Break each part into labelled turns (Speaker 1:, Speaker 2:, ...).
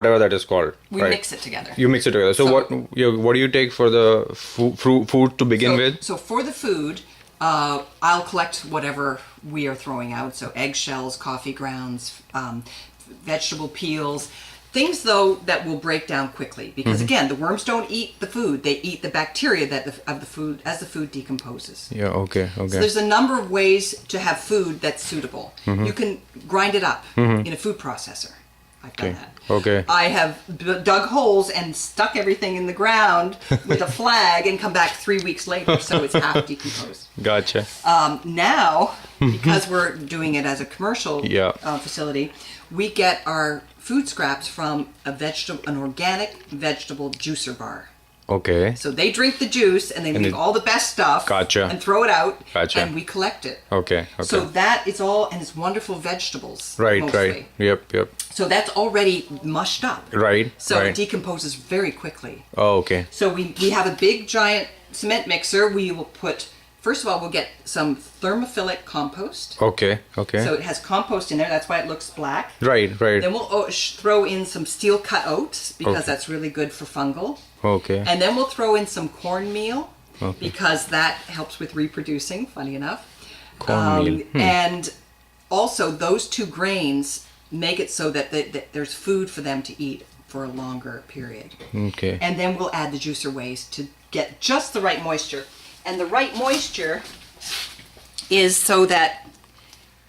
Speaker 1: whatever that is called.
Speaker 2: We
Speaker 1: right?
Speaker 2: mix it together.
Speaker 1: You mix it together. So what do you take for the food to begin with?
Speaker 2: So for the food, I'll collect whatever we are throwing out. So eggshells, coffee grounds, vegetable peels. Things, though, that will break down quickly because, again, the worms don't eat the food; they eat the bacteria of the food as the food decomposes.
Speaker 1: Yeah. Okay.
Speaker 2: So there's a number of ways to have food that's suitable. You can grind it up in a food processor. I've done that.
Speaker 1: Okay.
Speaker 2: I have dug holes and stuck everything in the ground with a flag and come back 3 weeks later, so it's half decomposed.
Speaker 1: Gotcha.
Speaker 2: Now, because we're doing it as a commercial facility, we get our food scraps from an organic vegetable juicer bar.
Speaker 1: Okay.
Speaker 2: So they drink the juice and they leave all the best stuff and throw it out, and we collect it.
Speaker 1: Okay.
Speaker 2: So that is all, and it's wonderful vegetables. Mostly.
Speaker 1: Right. Yep.
Speaker 2: So that's already mushed up.
Speaker 1: Right.
Speaker 2: So it decomposes very quickly.
Speaker 1: Oh, okay.
Speaker 2: So we have a big giant cement mixer. We will put, first of all, we'll get some thermophilic compost.
Speaker 1: Okay.
Speaker 2: So it has compost in there. That's why it looks black.
Speaker 1: Right.
Speaker 2: Then we'll throw in some steel cut oats because that's really good for fungal.
Speaker 1: Okay.
Speaker 2: And then we'll throw cornmeal because that helps with reproducing, funny enough.
Speaker 1: Cornmeal.
Speaker 2: And also those two grains make it so that there's food for them to eat for a longer period.
Speaker 1: Okay.
Speaker 2: And then we'll add the juicer waste to get just the right moisture. And the right moisture is so that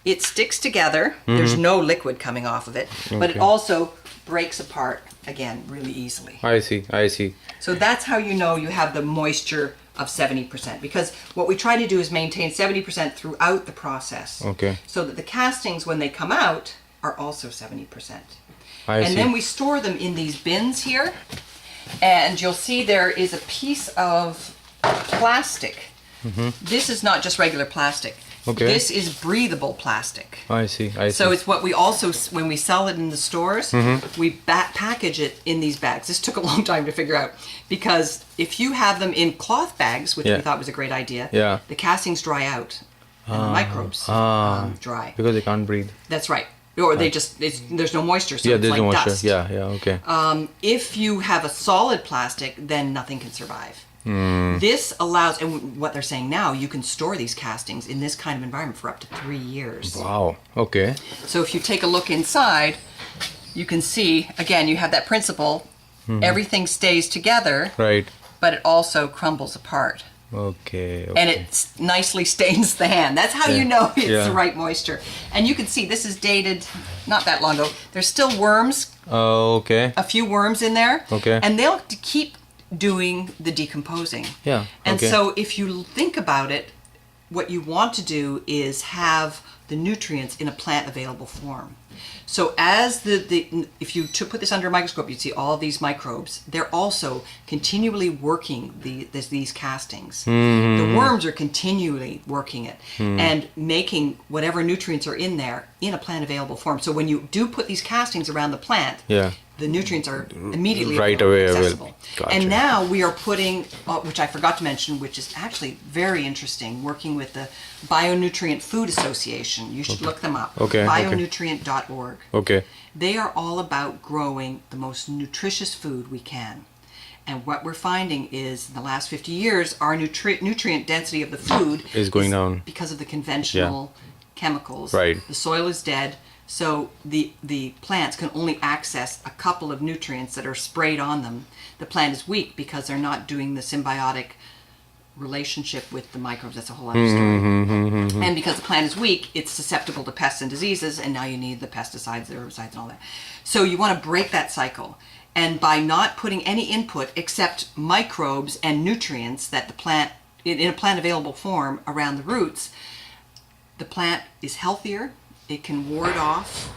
Speaker 2: it sticks together. There's no liquid coming off of it, but it also breaks apart again really easily.
Speaker 1: I see.
Speaker 2: So that's how you know you have the moisture of 70%, because what we try to do is maintain 70% throughout the process.
Speaker 1: Okay.
Speaker 2: So that the castings, when they come out, are also 70%.
Speaker 1: I see.
Speaker 2: Then we store them in these bins here, and you'll see there is a piece of plastic. This is not just regular plastic.
Speaker 1: Okay.
Speaker 2: This is breathable plastic.
Speaker 1: I see.
Speaker 2: So it's what we also, when we sell it in the stores, we package it in these bags. This took a long time to figure out, because if you have them in cloth bags, which we thought was a great idea, the castings dry out and the microbes dry.
Speaker 1: Because they can't breathe.
Speaker 2: That's right. Or they just, there's no moisture, so it's
Speaker 1: there's
Speaker 2: like
Speaker 1: no moisture.
Speaker 2: dust.
Speaker 1: Okay.
Speaker 2: If you have a solid plastic, then nothing can survive. This allows, and what they're saying now, you can store these castings in this kind of environment for up to 3 years.
Speaker 1: Wow. Okay.
Speaker 2: So if you take a look inside, you can see, again, you have that principle. Everything stays together,
Speaker 1: Right.
Speaker 2: but it also crumbles apart.
Speaker 1: Okay.
Speaker 2: And it nicely stains the hand. That's how you know it's the right moisture. And you can see this is dated not that long ago. There's still worms,
Speaker 1: Okay.
Speaker 2: a few worms in there.
Speaker 1: Okay.
Speaker 2: And they'll keep doing the decomposing.
Speaker 1: Yeah.
Speaker 2: And so if you think about it, what you want to do is have the nutrients in a plant available form. So as if you put this under a microscope, you'd see all of these microbes. They're also continually working these castings. The worms are continually working it and making whatever nutrients are in there in a plant available form. So when you do put these castings around the plant, the nutrient are immediately accessible.
Speaker 1: Gotcha.
Speaker 2: And now we are putting, which I forgot to mention, which is actually very interesting, working with the Bionutrient Food Association. You should look them up. Bionutrient.org.
Speaker 1: Okay.
Speaker 2: They are all about growing the most nutritious food we can. And what we're finding is in the last 50 years, our nutrient density of the food
Speaker 1: is going down
Speaker 2: because of the conventional chemicals.
Speaker 1: Right.
Speaker 2: The soil is dead. So the plants can only access a couple of nutrients that are sprayed on them. The plant is weak because they're not doing the symbiotic relationship with the microbes. That's a whole other story. And because the plant is weak, it's susceptible to pests and diseases, and now you need the pesticides, the herbicides, and all that. So you want to break that cycle. And by not putting any input except microbes and nutrients that the plant, in a plant available form around the roots, the plant is healthier. It can ward off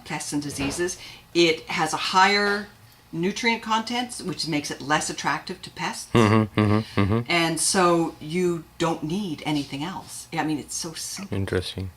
Speaker 2: pests and diseases. It has a higher nutrient content, which makes it less attractive to pests. And so you don't need anything else. I mean, it's so simple.
Speaker 1: Interesting.